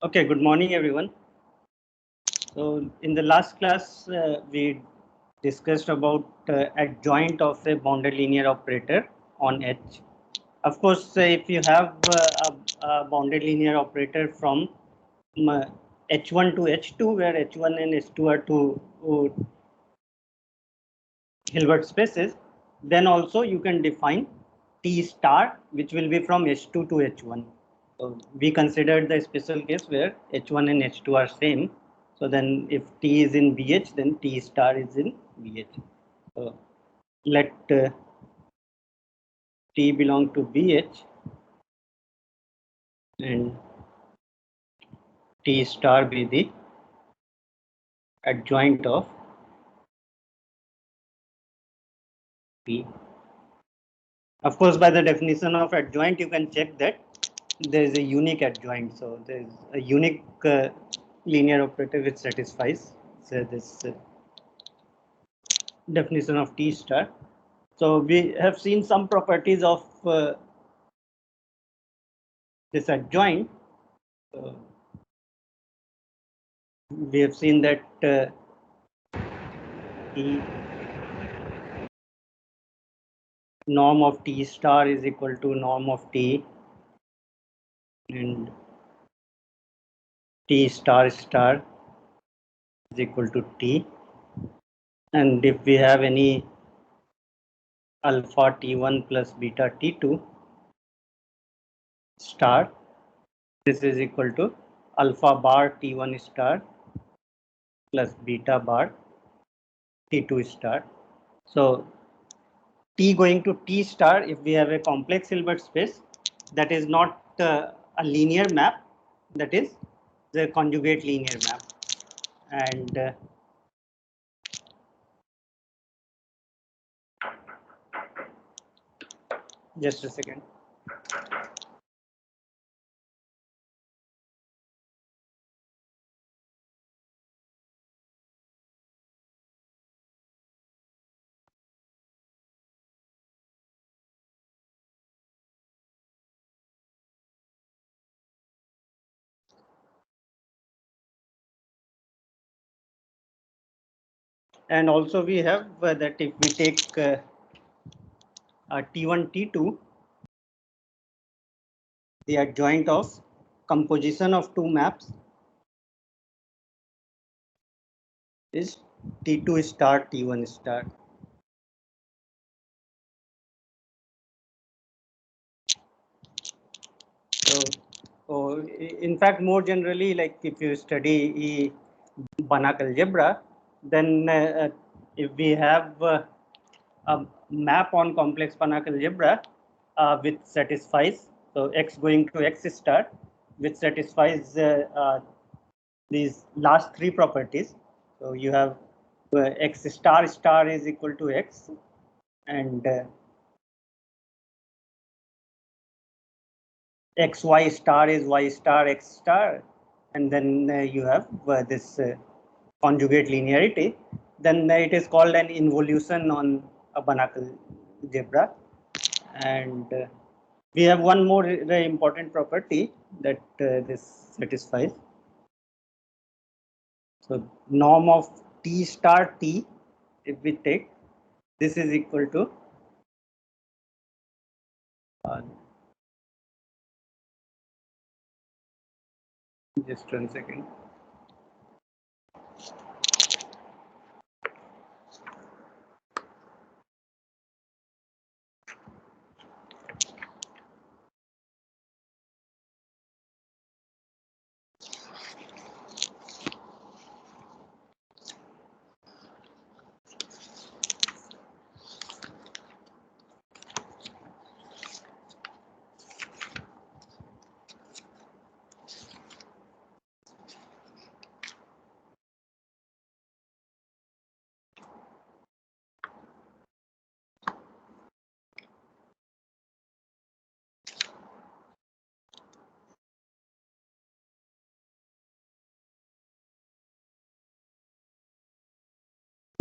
Okay, good morning, everyone. So, in the last class, we discussed about adjoint of a bounded linear operator on H. Of course, if you have a bounded linear operator from H1 to H2, where H1 and H2 are two Hilbert spaces, then also you can define T star, which will be from H2 to H1. So we considered the special case where H1 and H2 are same. So then if T is in BH, then T star is in BH. So let T belong to BH and T star be the adjoint of P. Of course, by the definition of adjoint, you can check that there is a unique adjoint. So there is a unique linear operator which satisfies this definition of T star. So we have seen some properties of this adjoint. We have seen that the norm of T star is equal to norm of T and T star star is equal to T. And if we have any alpha T1 plus beta T2 star, this is equal to alpha bar T1 star plus beta bar T2 star. So T going to T star, if we have a complex Hilbert space, that is not a linear map, that is the conjugate linear map. And just a second. And also we have that if we take T1, T2, the adjoint of composition of two maps is T2 star, T1 star. So in fact, more generally, like if you study Banach algebra, then if we have a map on complex Banach algebra which satisfies, so x going to x star, which satisfies these last three properties. So you have x star star is equal to x, and xy star is y star x star, and then you have this conjugate linearity. Then it is called an involution on a Banach algebra. And we have one more very important property that this satisfies. So norm of T star T, if we take, this is equal to just 1 second.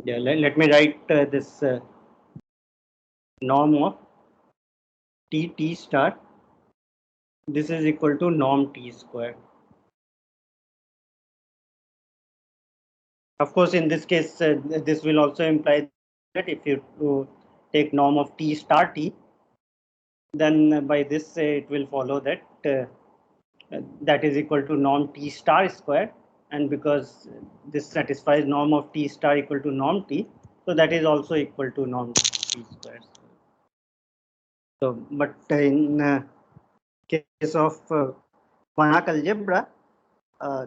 Yeah, let me write this norm of T T star. This is equal to norm T square. Of course, in this case, this will also imply that if you take norm of t star t, then by this it will follow that that is equal to norm t star square, and because this satisfies norm of t star equal to norm t, so that is also equal to norm t square. So, but in case of Banach algebra, uh,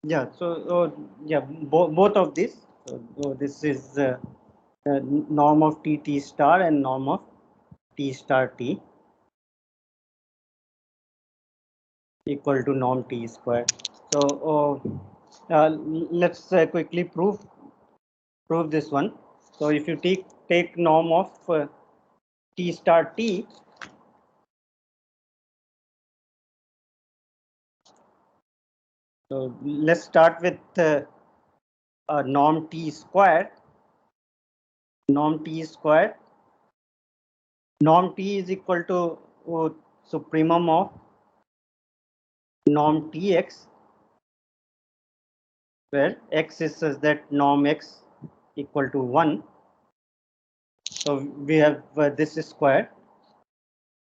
yeah, so yeah, both of these. So this is norm of t star and norm of t star t equal to norm t square. So let's quickly prove this one. So if you take norm of t star t, so let's start with norm t square. Norm t square. Norm t is equal to supremum of norm tx, where x is such that norm x equal to 1. So we have this square,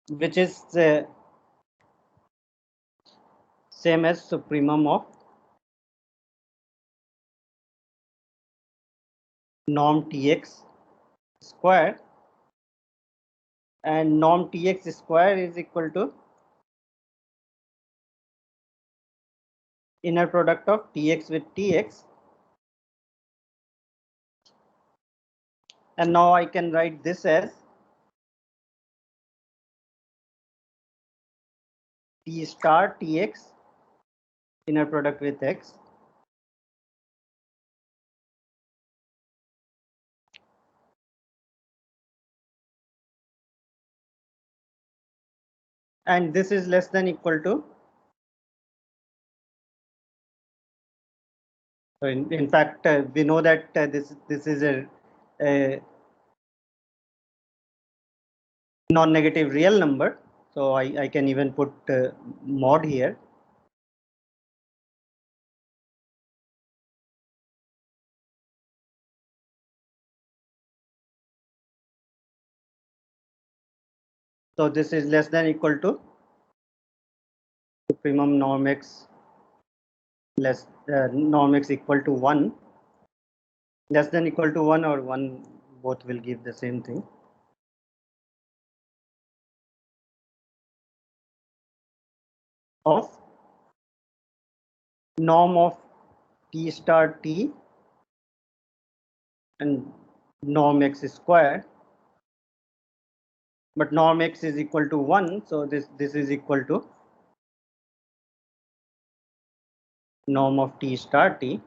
which is same as supremum of norm tx square, and norm tx square is equal to inner product of tx with tx. And now I can write this as t star tx inner product with x, and this is less than equal to, so in fact we know that this is a non-negative real number, so I can even put mod here. So this is less than equal to supremum norm x less norm x equal to 1, less than equal to 1 or 1, both will give the same thing. Of norm of t star t and norm x square, but norm x is equal to 1, so this is equal to norm of t star t.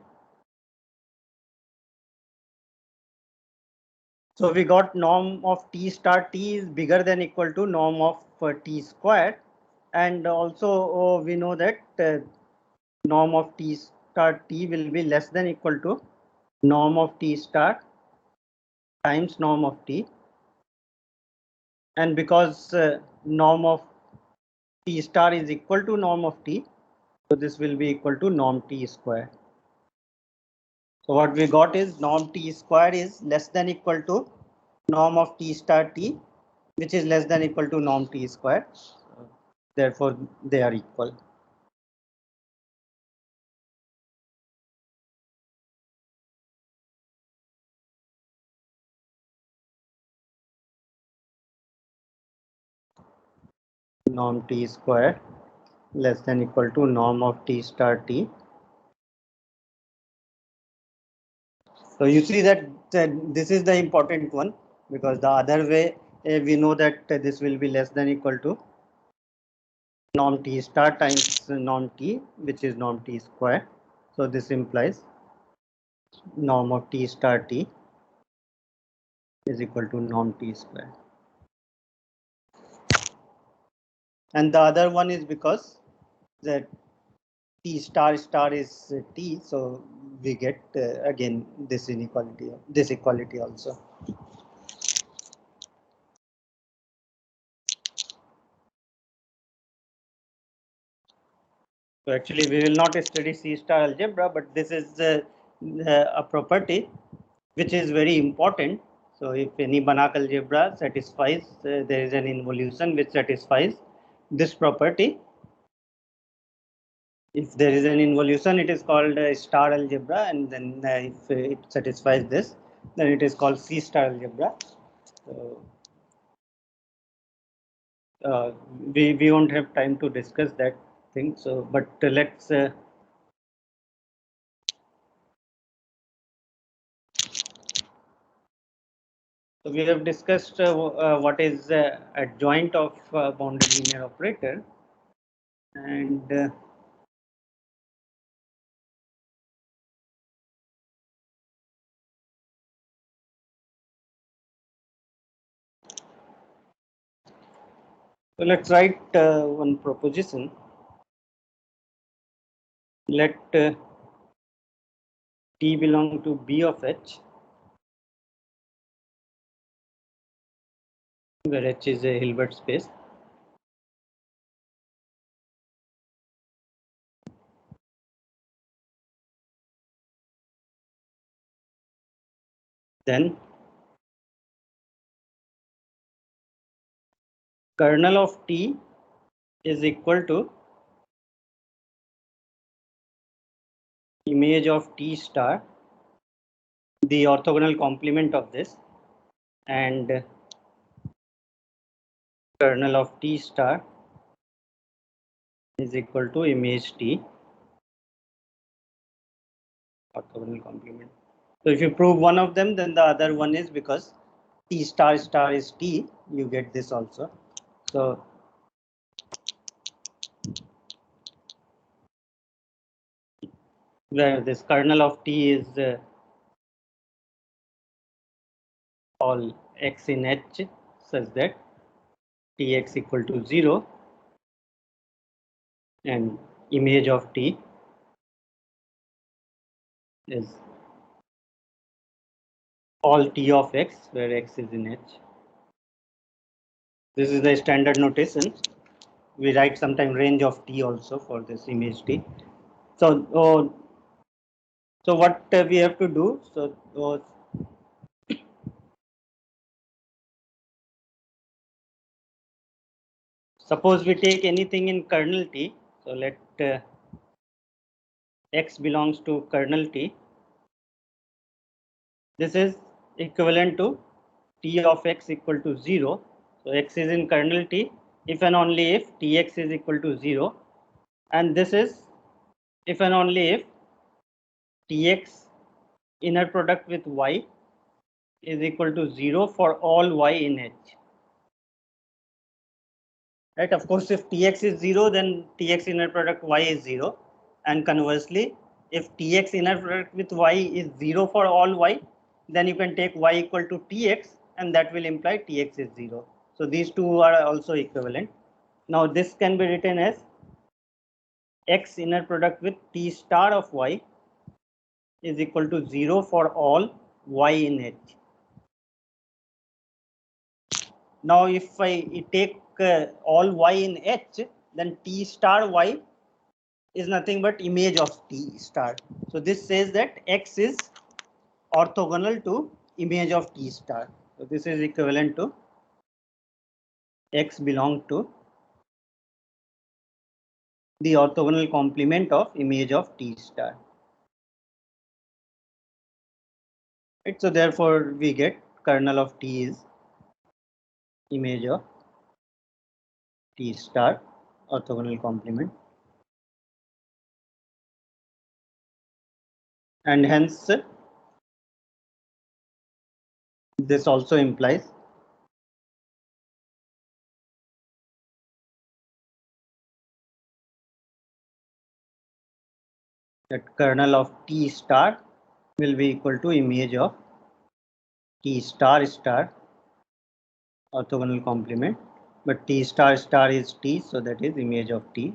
So we got norm of t star t is bigger than equal to norm of t square, and also we know that norm of t star t will be less than equal to norm of t star times norm of t, and because norm of t star is equal to norm of t, so this will be equal to norm t square. So what we got is norm t square is less than equal to norm of t star t, which is less than equal to norm t square. Therefore, they are equal. Norm t square less than equal to norm of t star t. So you see that this is the important one, because the other way we know that this will be less than equal to norm t star times norm t, which is norm t square. So this implies norm of t star t is equal to norm t square. and the other one is because the T star star is T, so we get again this inequality, this equality also. So actually we will not study C star algebra, but this is a property which is very important. So if any Banach algebra satisfies, there is an involution which satisfies this property. If there is an involution, it is called star algebra, and then if it satisfies this, then it is called C star algebra. So, we won't have time to discuss that thing. So, but let's. So we have discussed what is adjoint of bounded linear operator, and so let's write one proposition. Let T belong to B of H, where H is a Hilbert space. Then kernel of T is equal to image of T star, the orthogonal complement of this, and kernel of T star is equal to image T, orthogonal complement. So if you prove one of them, then the other one is because T star star is T, you get this also. So where this kernel of T is all x in H such that Tx equal to 0 and image of T is all T of x where x is in H. This is the standard notation. We write sometime range of T also for this image T. So, so what we have to do? So, suppose we take anything in kernel T. So let x belongs to kernel T. This is equivalent to T of x equal to 0. So x is in kernel T if and only if Tx is equal to 0. And this is if and only if Tx inner product with y is equal to 0 for all y in H. Right? Of course, if Tx is 0, then Tx inner product y is 0. And conversely, if Tx inner product with y is 0 for all y, then you can take y equal to Tx, and that will imply Tx is 0. So these two are also equivalent. Now this can be written as x inner product with T star of y is equal to 0 for all y in H. Now if I take all y in H, then T star y is nothing but image of T star. So this says that x is orthogonal to image of T star. So this is equivalent to x belong to the orthogonal complement of image of T star. Right, so therefore we get kernel of T is image of T star, orthogonal complement, and hence this also implies that kernel of T star will be equal to image of T star star, orthogonal complement, but T star star is T, so that is image of T.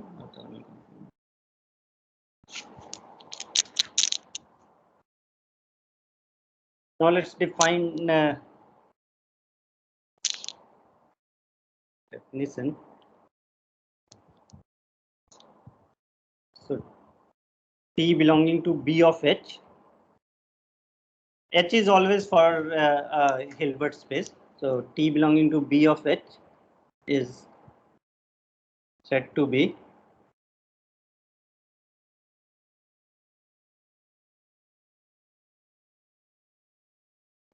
Now let's define definition. So T belonging to B of H. H is always for Hilbert space. So T belonging to B of H is said to be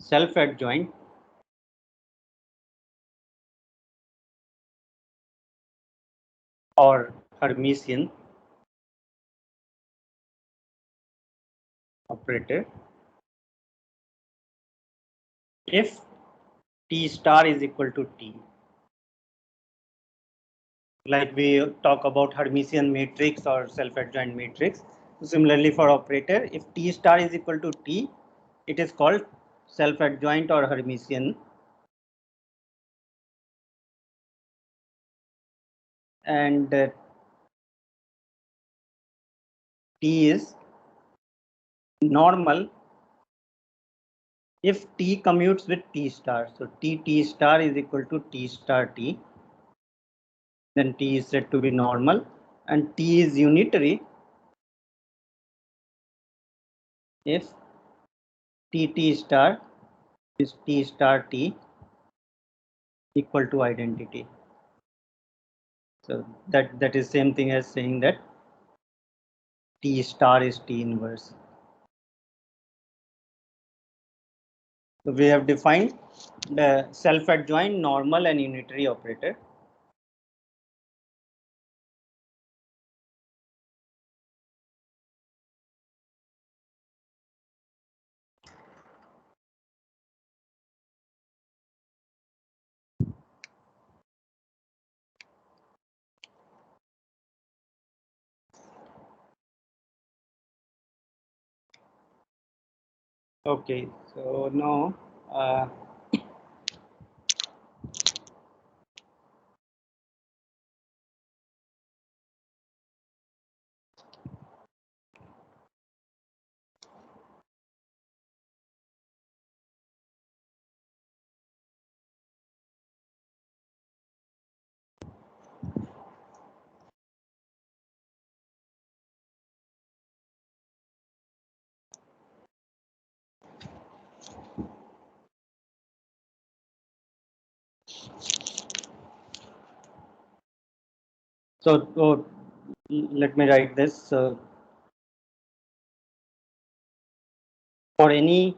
self-adjoint or Hermitian operator if T star is equal to T. Like we talk about Hermitian matrix or self-adjoint matrix. Similarly for operator, if T star is equal to T, it is called self-adjoint or Hermitian. And T is normal if T commutes with T star. So T star is equal to T star T. Then T is said to be normal, and T is unitary if T star is T star T equal to identity. So that is same thing as saying that T star is T inverse. So we have defined the self-adjoint, normal, and unitary operator. Okay, so now let me write this. For any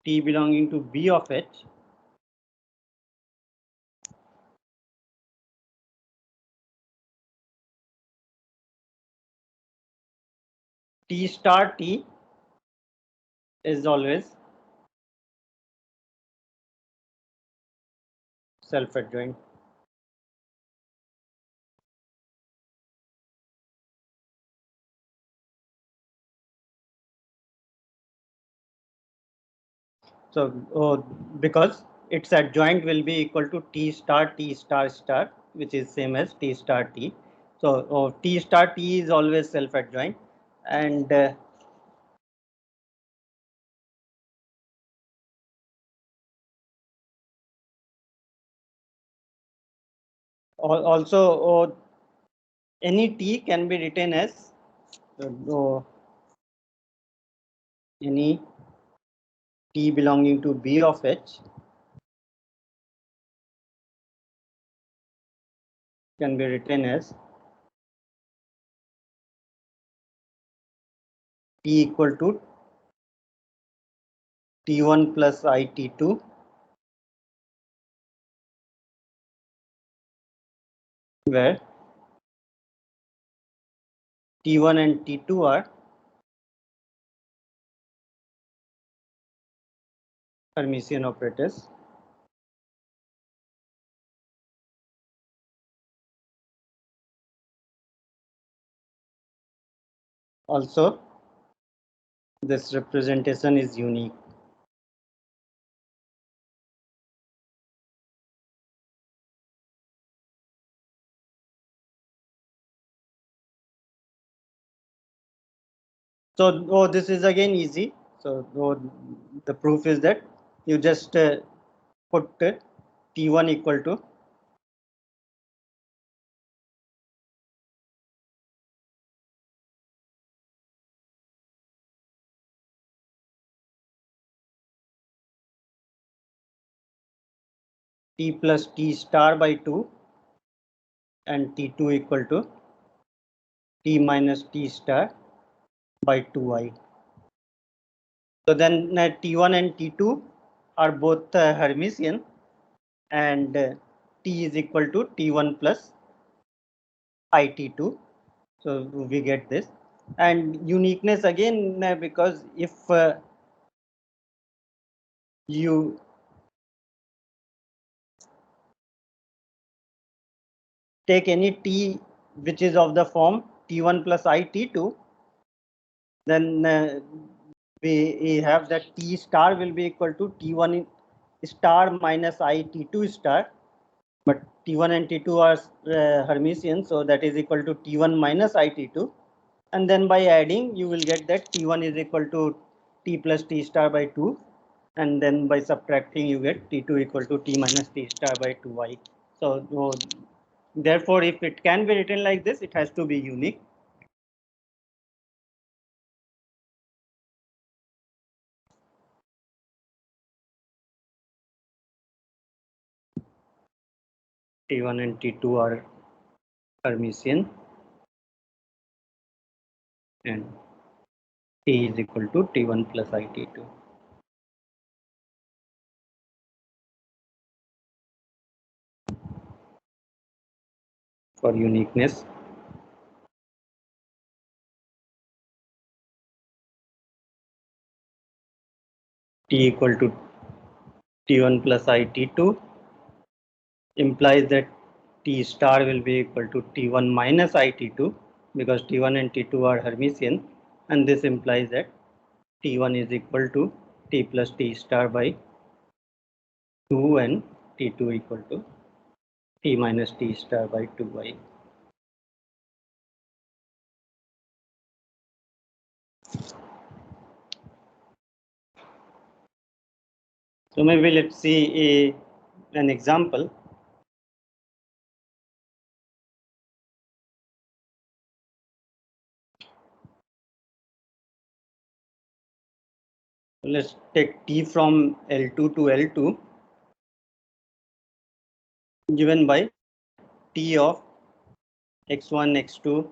T belonging to B of H, T star T is always self-adjoint. So because its adjoint will be equal to T star star, which is same as T star T. So T star T is always self-adjoint, and also any T can be written as any T belonging to B of H can be written as T equal to T1 plus I T2 where T1 and T2 are Hermitian operators. Also, this representation is unique. So this is again easy. So the proof is that you just put T1 equal to T plus T star by 2 and T2 equal to T minus T star by 2i. So then T1 and T2 are both Hermitian, and T is equal to T1 plus IT2. So we get this. And uniqueness again, because if you take any T which is of the form T1 plus IT2, then we have that T star will be equal to T1 star minus IT2 star. But T1 and T2 are Hermitian, so that is equal to T1 minus IT2. And then by adding, you will get that T1 is equal to T plus T star by 2. And then by subtracting, you get T2 equal to T minus T star by 2i. So therefore, if it can be written like this, it has to be unique. T1 and T2 are Hermitian, and T is equal to T1 plus IT2. For uniqueness, T equal to T1 plus IT2 implies that T star will be equal to T1 minus IT2, because T1 and T2 are Hermitian, and this implies that T1 is equal to T plus T star by 2 and T2 equal to T minus T star by 2i. So maybe let's see an example. Let's take T from L2 to L2 given by T of x1, x2,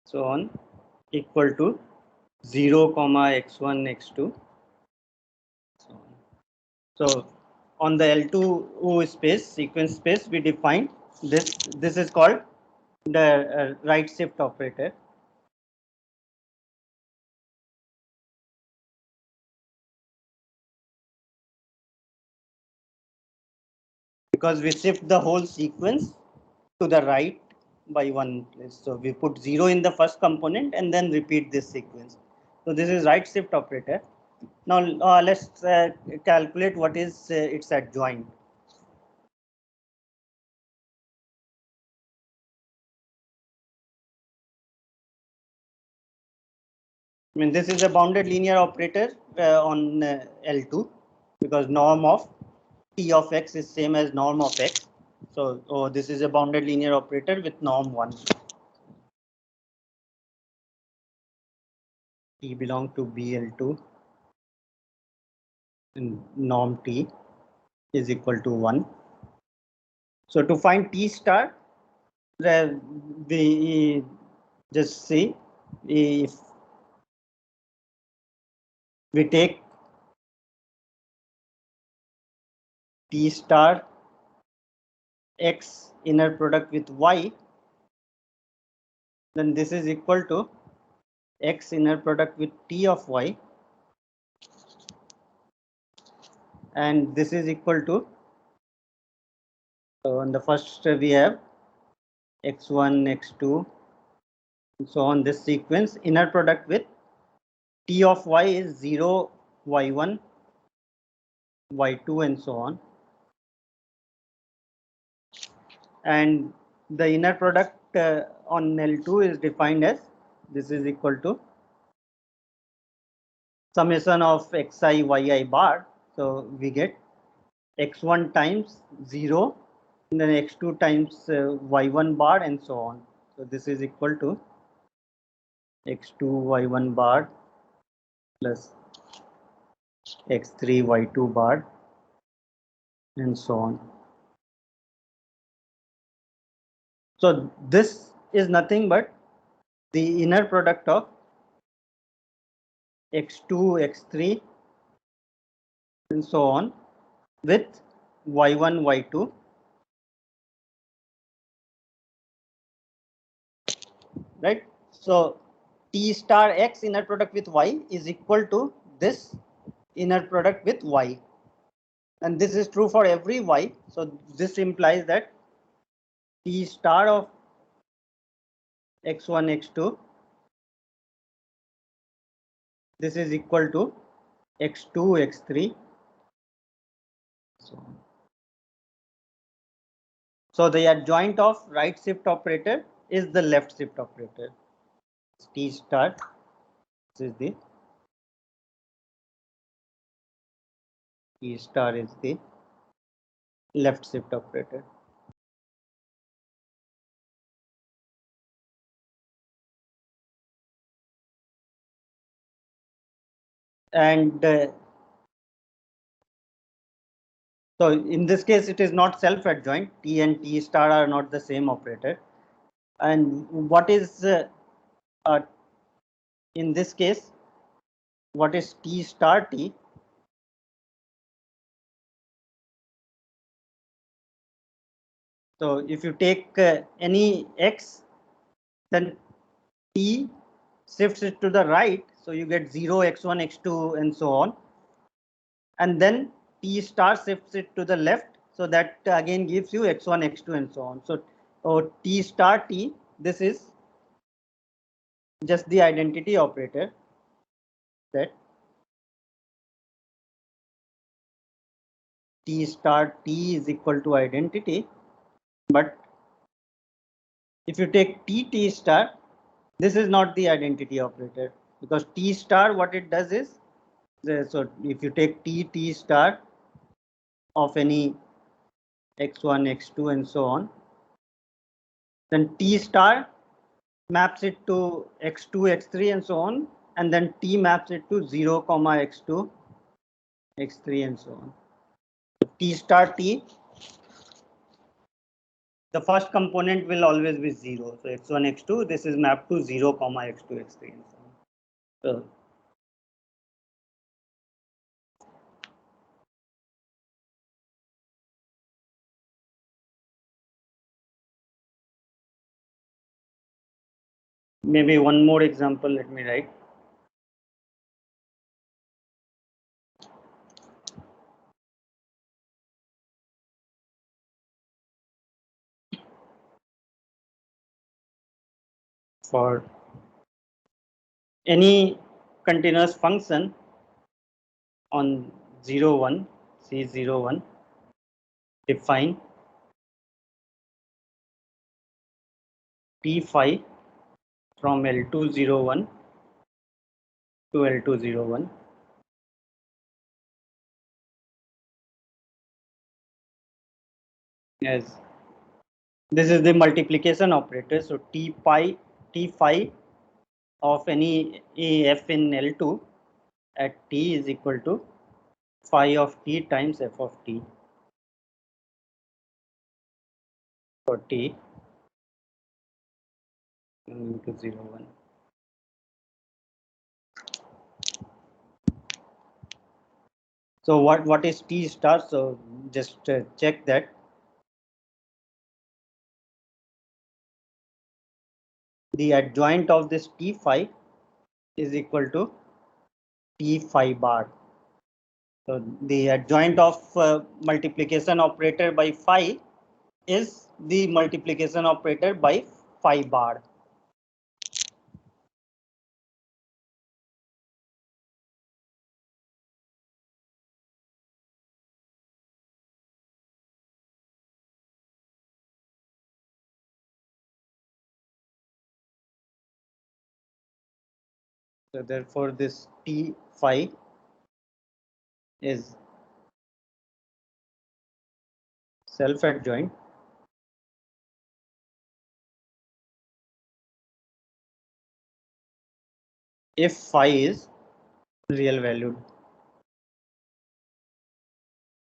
so on, equal to 0, x1, x2. So on the L2 space, sequence space, we define this. This is called the right shift operator. Because we shift the whole sequence to the right by one place. So we put 0 in the first component and then repeat this sequence. So this is right shift operator. Now let's calculate what is its adjoint. I mean, this is a bounded linear operator on L2, because norm of T of x is same as norm of x. So this is a bounded linear operator with norm 1. T belong to BL2 and norm T is equal to 1. So to find T star, we just see if we take T star x inner product with y, then this is equal to x inner product with T of y, and this is equal to, so on the first we have x1, x2, and so on this sequence. Inner product with T of y is 0, y1, y2, and so on. And the inner product on L2 is defined as this is equal to summation of xi yi bar. So we get x1 times 0, and then x2 times y1 bar, and so on. So this is equal to x2 y1 bar plus x3 y2 bar, and so on. So this is nothing but the inner product of x2, x3, and so on with y1, y2. Right? So t star x inner product with y is equal to this inner product with y. And this is true for every y. So this implies that t star of x1, x2, this is equal to x2, x3. So the adjoint of right shift operator is the left shift operator. T star, this is the T star is the left shift operator. And so in this case, it is not self-adjoint. T and T star are not the same operator. And what is in this case, what is T star T? So if you take any x, then T shifts it to the right. So you get 0, x1, x2, and so on. And then T star shifts it to the left. So that again gives you x1, x2, and so on. So T star T, this is just the identity operator that T star T is equal to identity. But if you take T star, this is not the identity operator, because T star, what it does is, so if you take T star of any x1, x2, and so on, then T star maps it to x2, x3, and so on, and then T maps it to 0, x2, x3, and so on. T star T, the first component will always be 0. So x1, x2, this is mapped to 0, x2, x3, and so on. So maybe one more example, let me write. For any continuous function on 0, 1, C0, 1, define T phi from L2, 0, 1 to L2, 0, 1. Yes, this is the multiplication operator. So T phi of any f in L2 at T is equal to phi of T times f of T for T into 0, 1. So what is T star? So just check that. The adjoint of this T phi is equal to T phi bar. So the adjoint of multiplication operator by phi is the multiplication operator by phi bar. So therefore this T phi is self-adjoint if phi is real valued.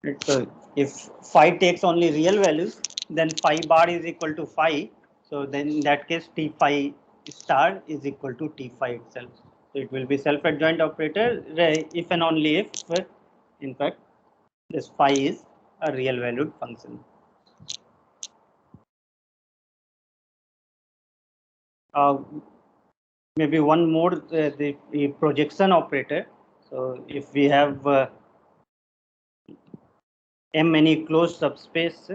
Right? So if phi takes only real values, then phi bar is equal to phi. So then in that case, T phi star is equal to T phi itself. So it will be self-adjoint operator if and only if, in fact, this phi is a real valued function. Maybe one more, the projection operator. So if we have M any closed subspace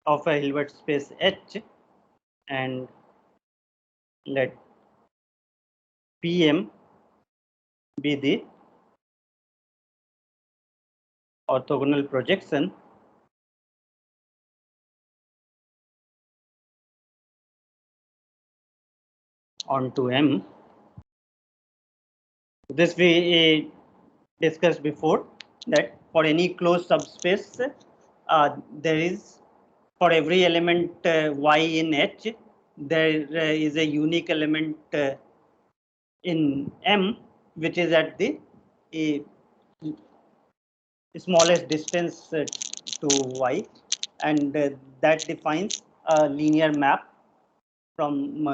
of a Hilbert space H, and let Pm be the orthogonal projection onto M. This we discussed before, that for any closed subspace, there is, for every element y in H, there is a unique element in M, which is at the smallest distance to y, and that defines a linear map from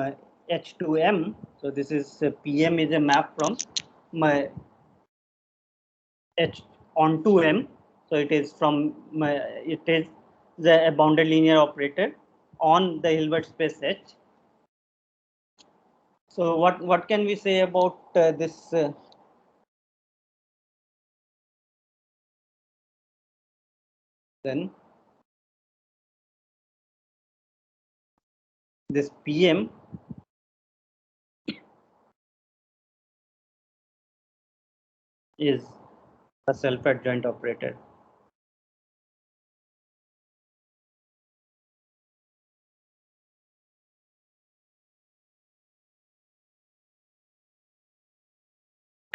H to M. So this is Pm is a map from H onto M. So it is from it is the bounded linear operator on the Hilbert space H. So what can we say about this? Then this Pm is a self-adjoint operator.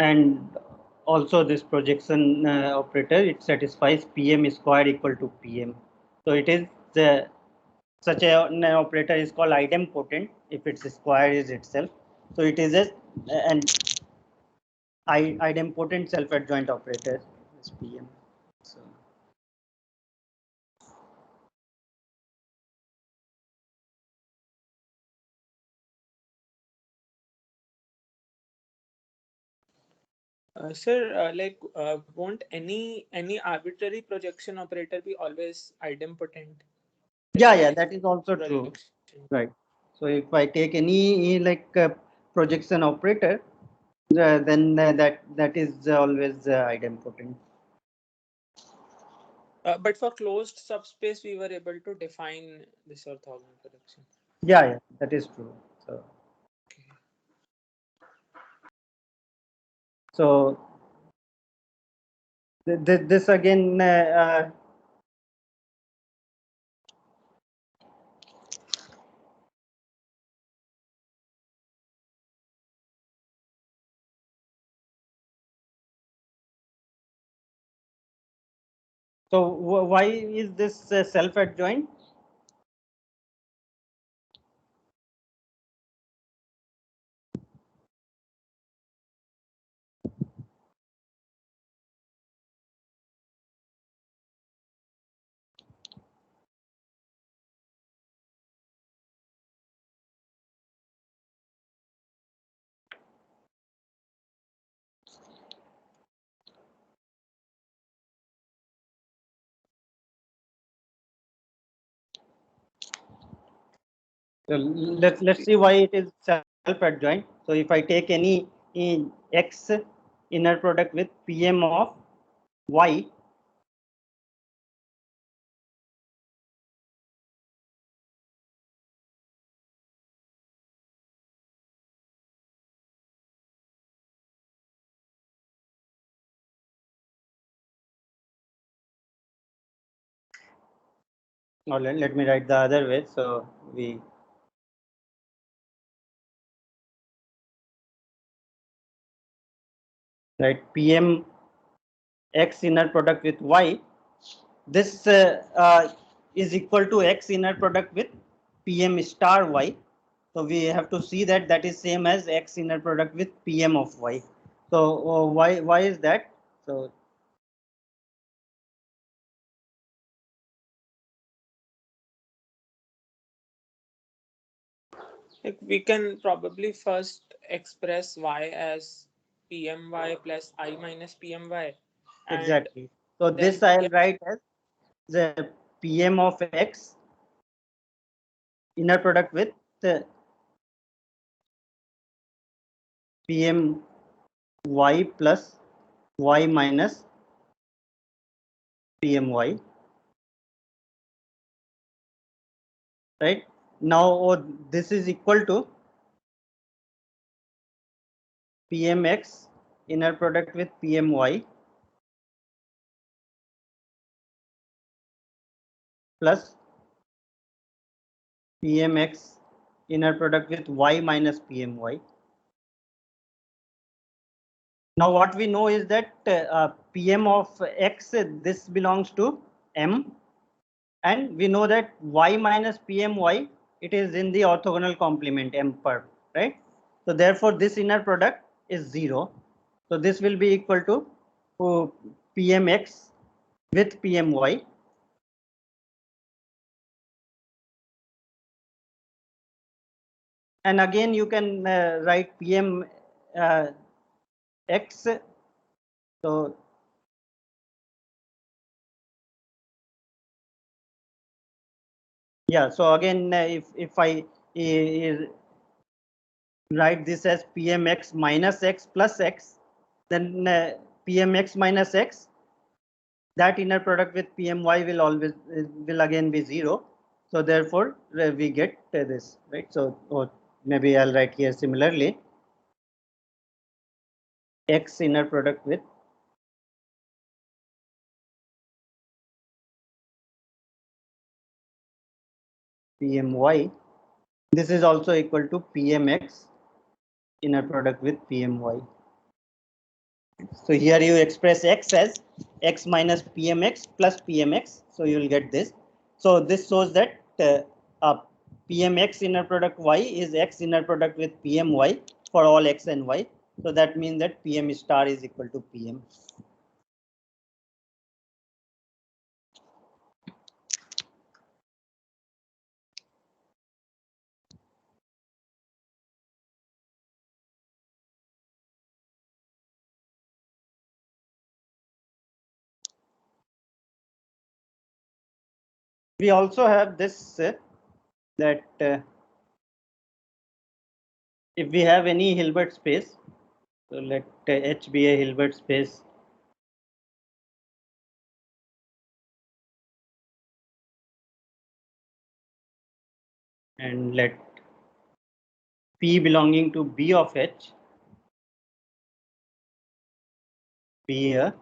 And also this projection operator, it satisfies Pm square equal to Pm. So it is such an operator is called idempotent if its square is itself. So it is an idempotent self-adjoint operator is Pm. So Sir, won't any arbitrary projection operator be always idempotent? yeah, that is also true. Right. So if I take any like projection operator, then that is always idempotent. But for closed subspace, we were able to define this orthogonal projection. Yeah, that is true. Okay. So this again. So why is this self-adjoint? So let's see why it is self-adjoint. So if I take any x inner product with Pm of y, Or let me write the other way. So we write PM X inner product with Y. This is equal to X inner product with PM star Y. So we have to see that that is same as X inner product with PM of Y. So why is that? So Like we can probably first express y as pmy plus I minus pmy, and exactly. So then this I'll write as the PM of X inner product with the PM Y plus Y minus PMY. Right now, this is equal to PMX inner product with PMY plus PMX inner product with Y minus PMY. Now what we know is that PM of X, this belongs to M, and we know that Y minus PMY, it is in the orthogonal complement M per, right? So therefore this inner product is 0. So this will be equal to PMX with PMY. And again you can write PM X. So yeah, so again if I write this as PMX minus X plus X, then PMX minus X, that inner product with PMY will always will again be 0. So therefore we get this, right? So maybe I'll write here similarly X inner product with PMY. This is also equal to PMX inner product with PMY. So here you express X as X minus PMX plus PMX. So you will get this. So this shows that PMX inner product Y is X inner product with PMY for all X and Y. So that means that PM star is equal to PM. We also have this that if we have any Hilbert space, so let H be a Hilbert space. And let P belonging to B of H be a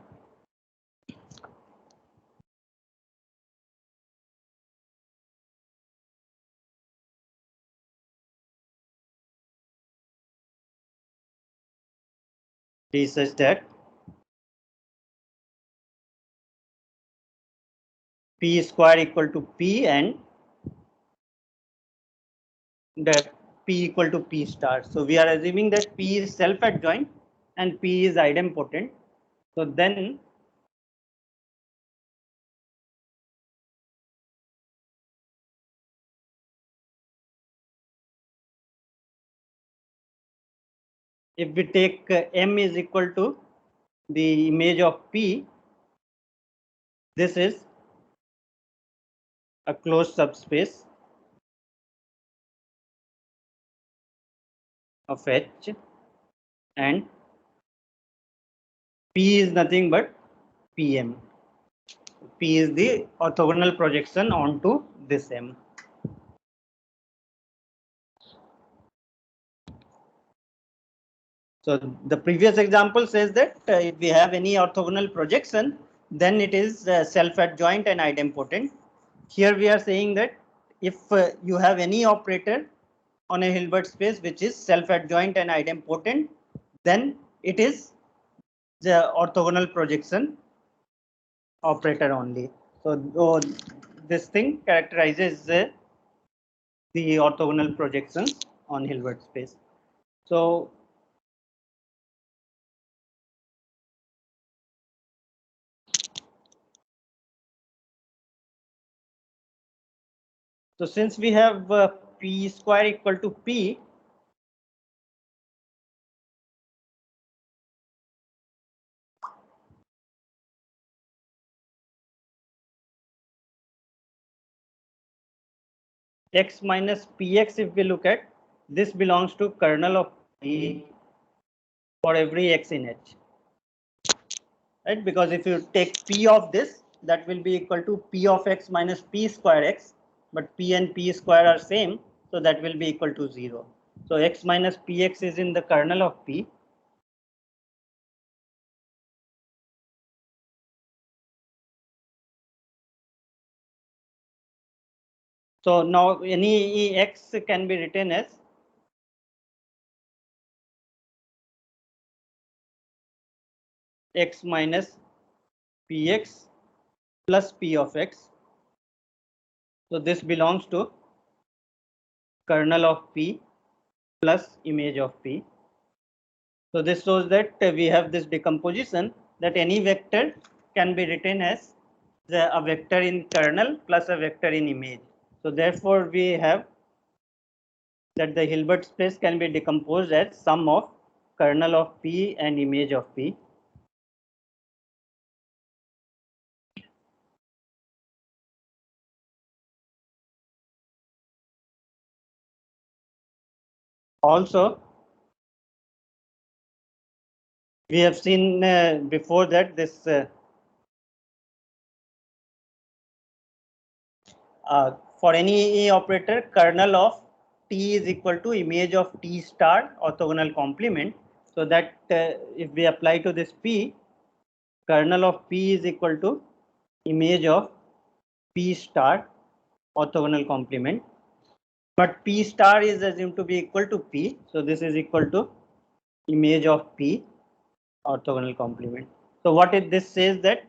T such that P square equal to P and that P equal to P star. So we are assuming that P is self-adjoint and P is idempotent. So then if we take M is equal to the image of P, this is a closed subspace of H, and P is nothing but PM. P is the orthogonal projection onto this M. So the previous example says that if we have any orthogonal projection, then it is self-adjoint and idempotent. here we are saying that if you have any operator on a Hilbert space which is self-adjoint and idempotent, then it is the orthogonal projection operator only. So this thing characterizes the orthogonal projections on Hilbert space. So since we have p square equal to p, x minus px, if we look at, this belongs to kernel of p for every x in H, right? Because if you take p of this, that will be equal to p of x minus p square x, but p and p square are same, so that will be equal to 0. So x minus px is in the kernel of p. So now any x can be written as x minus px plus p of x. So this belongs to kernel of p plus image of p. So this shows that we have this decomposition that any vector can be written as a vector in kernel plus a vector in image. So therefore we have that the Hilbert space can be decomposed as sum of kernel of p and image of p. Also, we have seen before that this for any operator, kernel of t is equal to image of t star orthogonal complement. So that if we apply to this p, kernel of p is equal to image of p star orthogonal complement. But p star is assumed to be equal to p. So this is equal to image of p orthogonal complement. So what this says that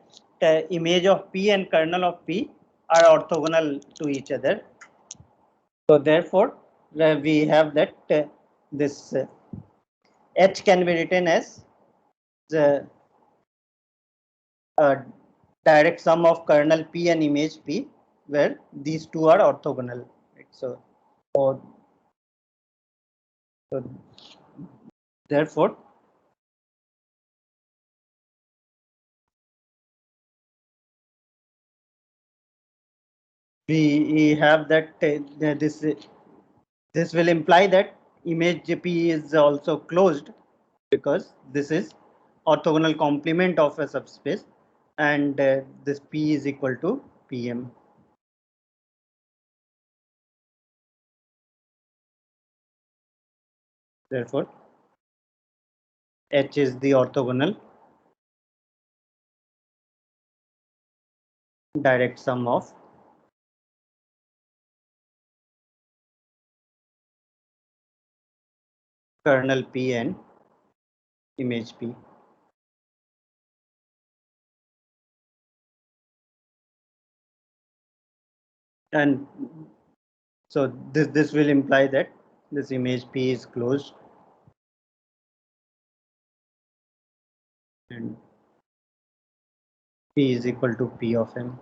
image of p and kernel of p are orthogonal to each other. So therefore we have that this H can be written as the direct sum of kernel p and image p, where these two are orthogonal. Right? So therefore we have that this will imply that image p is also closed, because this is orthogonal complement of a subspace, and this p is equal to pm. Therefore H is the orthogonal direct sum of kernel p and image p. And so this will imply that this image p is closed, and p is equal to p of m.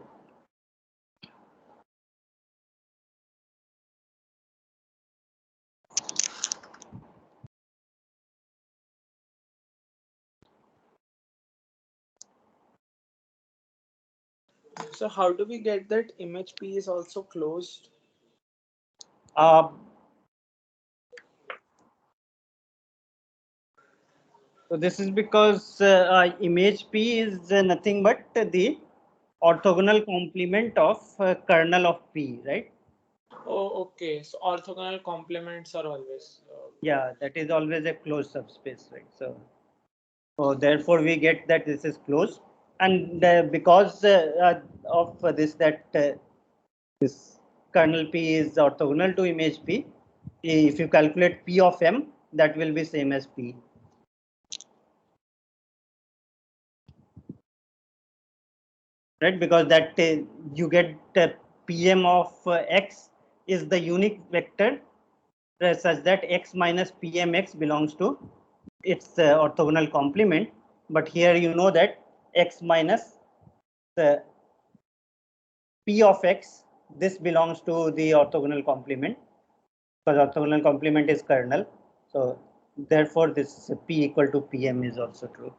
So how do we get that image P is also closed? Uh, so this is because image p is nothing but the orthogonal complement of kernel of p, right? Oh, okay. So orthogonal complements are always. Yeah, that is always a closed subspace, right? So therefore we get that this is closed, and because of this that this kernel P is orthogonal to image P. If you calculate P of M, that will be same as P. Right, because that you get PM of X is the unique vector such that X minus PMX belongs to its orthogonal complement. But here you know that X minus the P of X, this belongs to the orthogonal complement, because orthogonal complement is kernel. So therefore this P equal to PM is also true.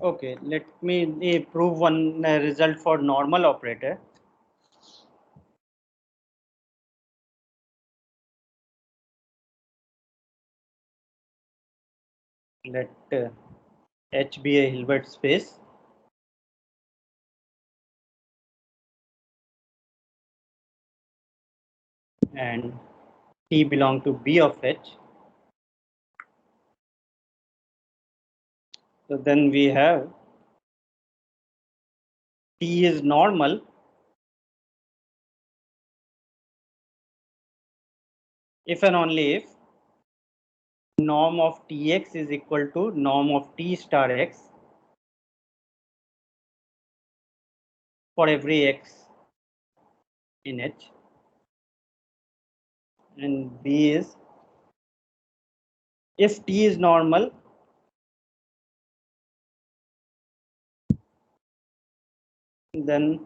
Okay, let me prove one result for normal operator. Let H be a Hilbert space. And T belong to B of H. So then we have T is normal if and only if norm of Tx is equal to norm of T star X for every X in H. And B is if T is normal, then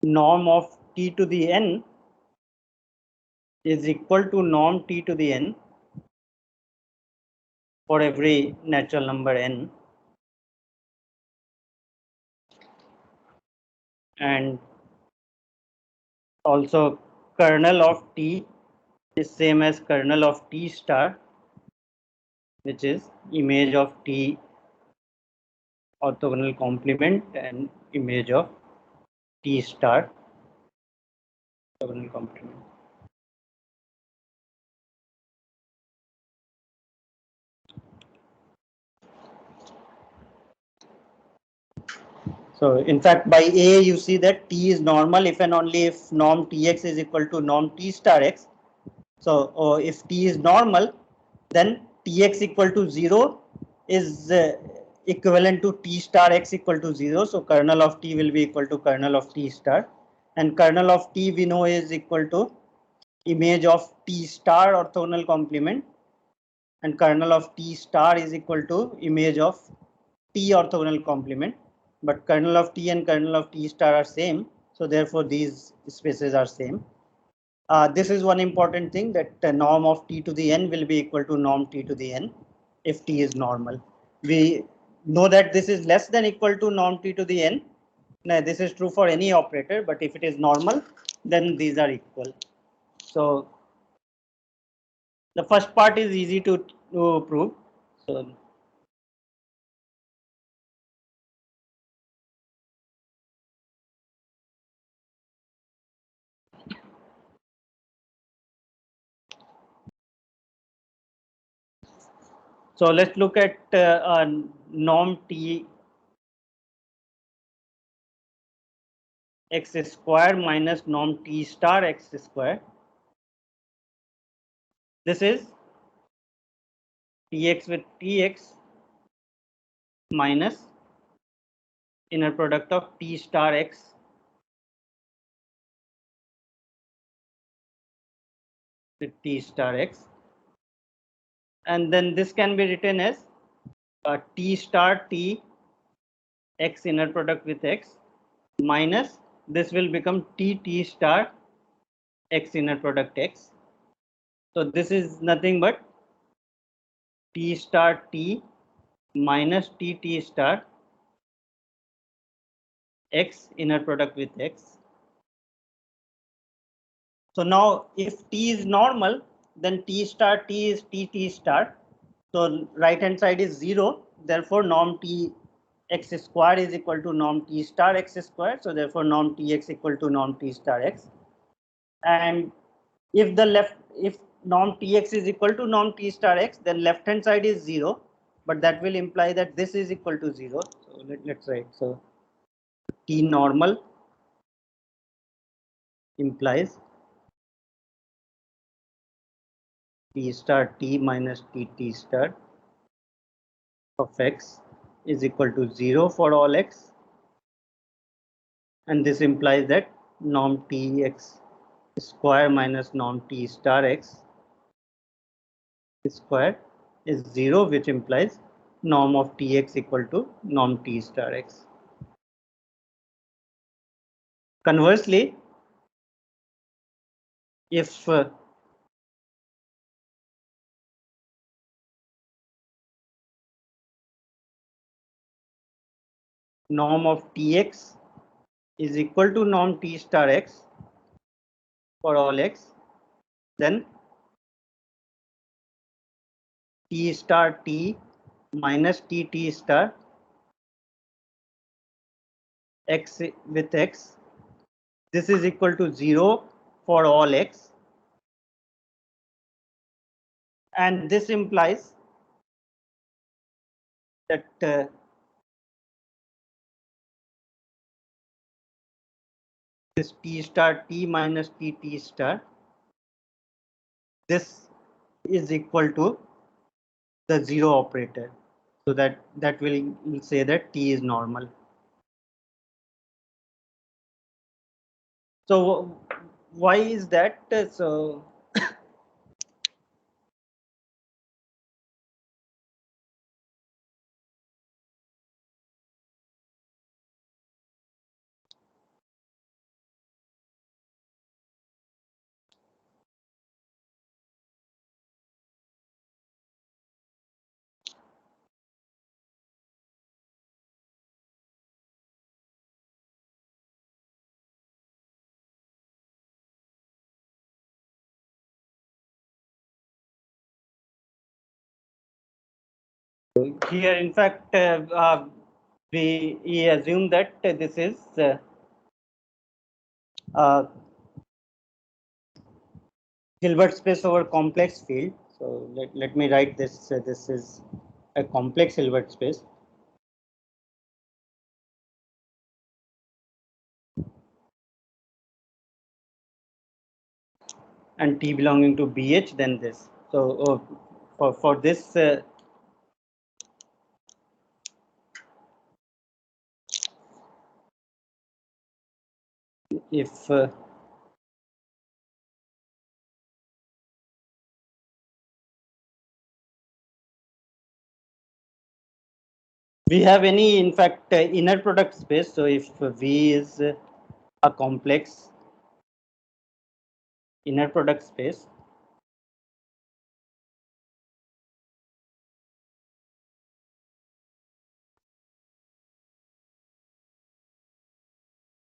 norm of T to the N is equal to norm T to the N for every natural number N. And also kernel of T is same as kernel of T star, which is image of T orthogonal complement and image of T star orthogonal complement. So in fact, by A, you see that T is normal if and only if norm Tx is equal to norm T star X. So if T is normal, then Tx equal to 0 is equivalent to T star X equal to 0. So kernel of T will be equal to kernel of T star. And kernel of T we know is equal to image of T star orthogonal complement. And kernel of T star is equal to image of T orthogonal complement. But kernel of T and kernel of T star are same. So therefore these spaces are same. This is one important thing, that norm of T to the N will be equal to norm T to the N if T is normal. We know that this is less than equal to norm T to the N. Now this is true for any operator, but if it is normal, then these are equal. So the first part is easy to prove. So let's look at norm T x square minus norm T star x square. This is Tx with Tx minus inner product of T star X with T star X. And then this can be written as T star T X inner product with X minus this will become T star X inner product X. So this is nothing but T star T minus T star X inner product with X. So now if T is normal, then T star T is T star. So right hand side is 0, therefore norm t x square is equal to norm t star x square. So therefore norm tx equal to norm t star x. And if norm tx is equal to norm t star x, then left hand side is 0, but that will imply that this is equal to 0. So let's write. So t normal implies t star t minus t star of x is equal to 0 for all x, and this implies that norm tx square minus norm t star x square is 0, which implies norm of tx equal to norm t star x. Conversely, if norm of tx is equal to norm t star x for all x, then t star t minus t star x with x, this is equal to 0 for all x, and this implies that this t star t minus t star, this is equal to the 0 operator. So that will say that t is normal. So why is that? So here, in fact, we assume that this is Hilbert space over complex field. So let me write this. This is a complex Hilbert space. And T belonging to BH, then this. So for this, if we have any, in fact, inner product space, so if V is a complex inner product space,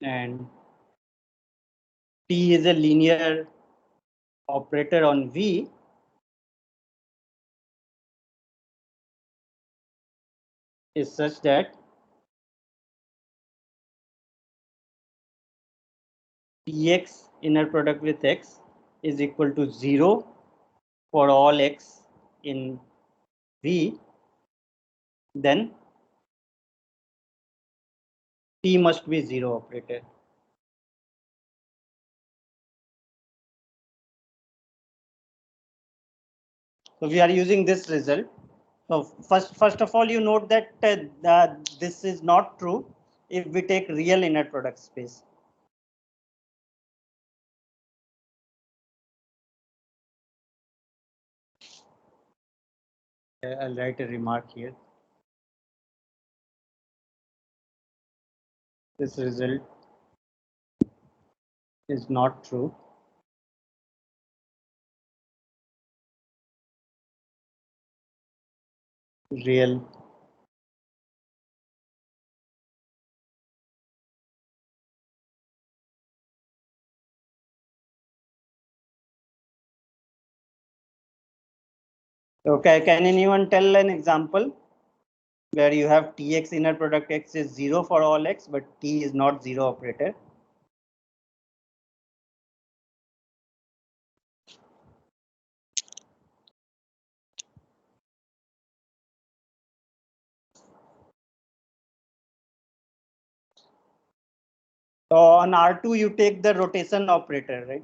and T is a linear operator on V, is such that Tx inner product with x is equal to 0 for all x in V, then T must be 0 operator. So we are using this result. So first of all, you note that this is not true if we take real inner product space. I'll write a remark here. This result is not true real okay. Can anyone tell an example? where you have Tx inner product x is 0 for all x, but T is not 0 operator. So on R2, you take the rotation operator, right?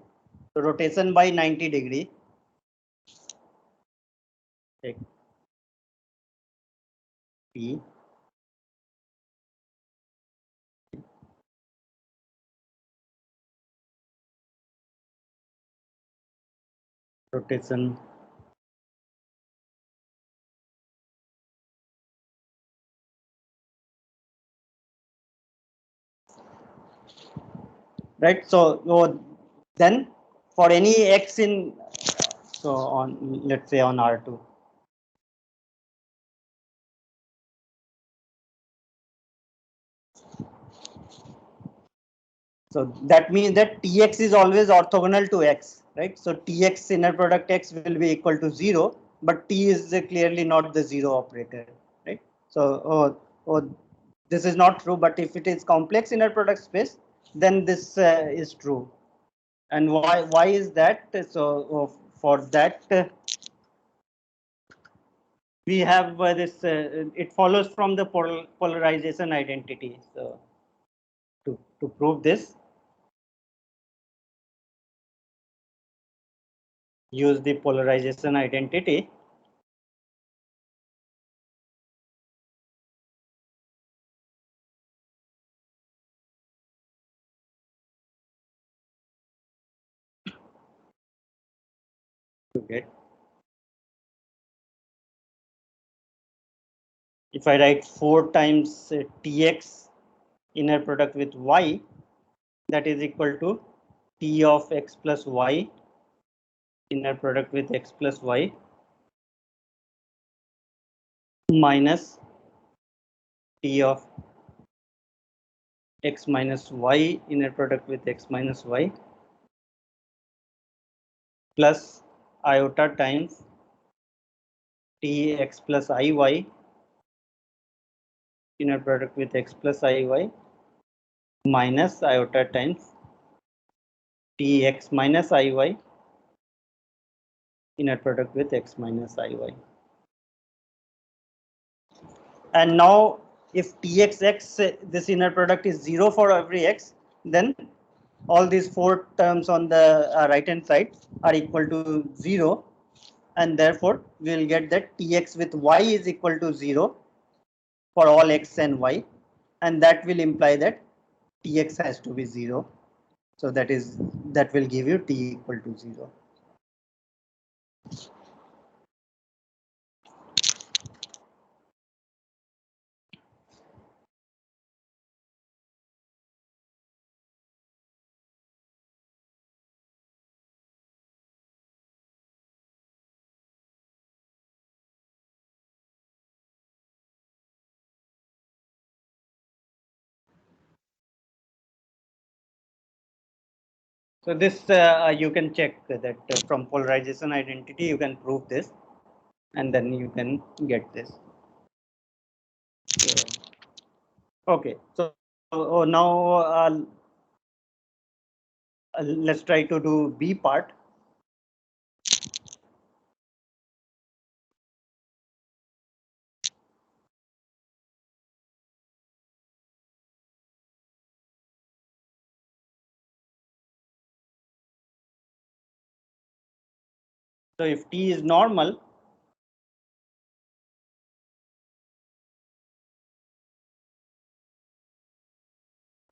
So rotation by 90 degree. Take P. Rotation. Right. So then for any x in, so on, let's say on R2. So that means that Tx is always orthogonal to x, right? So Tx inner product x will be equal to 0, but T is clearly not the 0 operator, right? So this is not true, but if it is complex inner product space, then this is true. And why is that? So for that, we have this, it follows from the polarization identity. So to prove this, use the polarization identity. To get, if I write 4 times Tx inner product with y, that is equal to T of x plus y inner product with x plus y minus T of x minus y inner product with x minus y plus iota times Tx plus iy inner product with x plus iy minus iota times Tx minus iy inner product with x minus iy. And now if Txx, this inner product is 0 for every x, then all these 4 terms on the right hand side are equal to 0, and therefore we will get that Tx with y is equal to 0 for all x and y, and that will imply that Tx has to be 0. So that will give you T equal to 0. So this you can check that from polarization identity you can prove this, and then you can get this. So, okay, so now let's try to do B part. So if T is normal,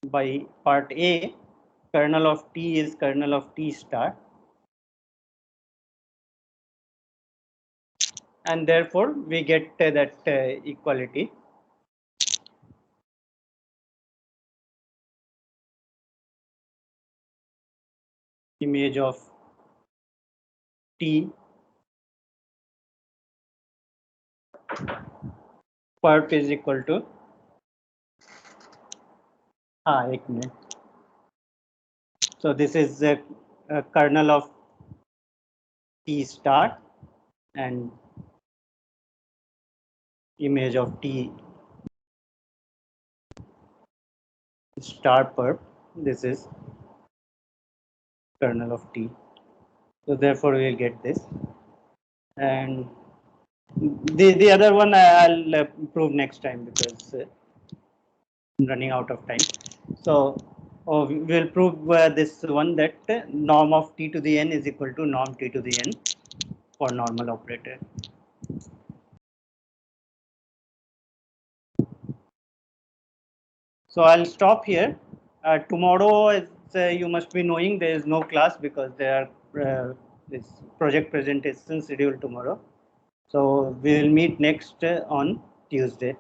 by part A, kernel of T is kernel of T star, and therefore we get that equality. Image of T perp is equal to, एक minute. So this is the kernel of T star and image of T star perp. This is kernel of T. So therefore we will get this. And the other one I'll prove next time because I'm running out of time. So we'll prove this one that norm of T to the n is equal to norm T to the n for normal operator. So I'll stop here. Tomorrow, as you must be knowing, there is no class because there are this project presentation scheduled tomorrow. So we will meet next on Tuesday.